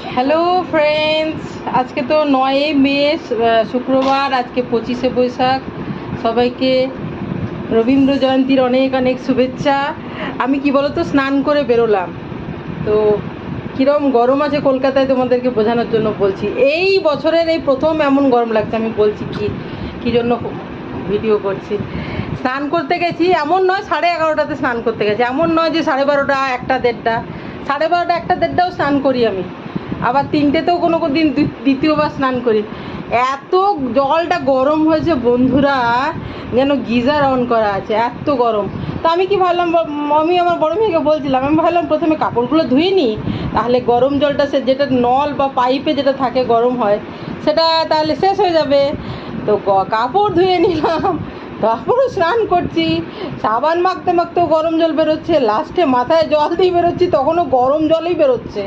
Hello friends, আজকে তো 9 মে শুক্রবার, আজকে 25শে বৈশাখ। সবাইকে রবীন্দ্র জয়ন্তীর অনেক অনেক শুভেচ্ছা। আমি কি বলতো স্নান করে বেরোলাম, তো কীরকম গরম আছে কলকাতায় তোমাদেরকে বোঝানোর জন্য বলছি। এই বছরের এই প্রথম এমন গরম লাগছে। আমি বলছি কী জন্য ভিডিও করছি। স্নান করতে গেছি, এমন নয় 11:30টাতে স্নান করতে গেছি, এমন নয় যে 12:30, 1টা 1:30, 12:30, 1টা 1:30টাও স্নান করি আমি। আবার 3টেতেও কোনো দিন দ্বিতীয়বার স্নান করি। এত জলটা গরম হয়েছে বন্ধুরা, যেন গিজার অন করা আছে, এত গরম। তো আমি কি ভাবলাম, আমি আমার বড় মেয়েকে বলছিলাম, আমি ভাবলাম প্রথমে কাপড়গুলো ধুয়ে নিই, তাহলে গরম জলটা সে যেটা নল বা পাইপে যেটা থাকে গরম হয় সেটা তাহলে শেষ হয়ে যাবে। তো কাপড় ধুয়ে নিলাম, তারপরে স্নান করছি, সাবান মাখতে মাখতেও গরম জল বেরোচ্ছে, লাস্টে মাথায় জল দিয়ে বেরোচ্ছি তখনও গরম জলই বেরোচ্ছে।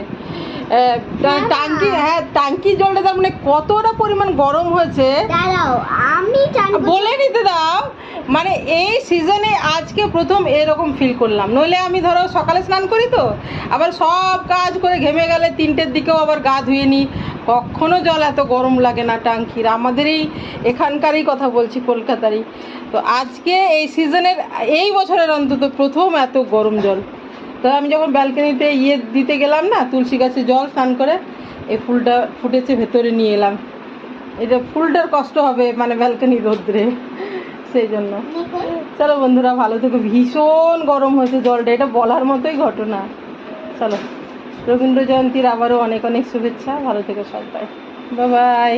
টাঙ্কির জলটা তার মানে কতটা পরিমাণ গরম হয়েছে আমি বলে নিতে দাও। মানে এই সিজনে আজকে প্রথম এরকম ফিল করলাম। নইলে আমি ধরো সকালে স্নান করি, তো আবার সব কাজ করে ঘেমে গেলে 3টের দিকেও আবার গা ধুয়ে নিই, কখনো জল এত গরম লাগে না টাঙ্কির। আমাদেরই এখানকারই কথা বলছি, কলকাতারই। তো আজকে এই সিজনের, এই বছরের অন্তত প্রথম এত গরম জল। তো আমি যখন ব্যালকনিতে দিতে গেলাম না, তুলসী গাছে জল স্নান করে, এই ফুলটা ফুটেছে, ভেতরে নিয়ে এলাম। এটা ফুলটার কষ্ট হবে মানে ব্যালকনি রোদ্রে, সেই জন্য। চলো বন্ধুরা, ভালো থেকো। ভীষণ গরম হয়েছে জলটা, এটা বলার মতোই ঘটনা। চলো, রবীন্দ্র জয়ন্তীর আবারও অনেক অনেক শুভেচ্ছা। ভালো থেকো সবাই, বাই বাই।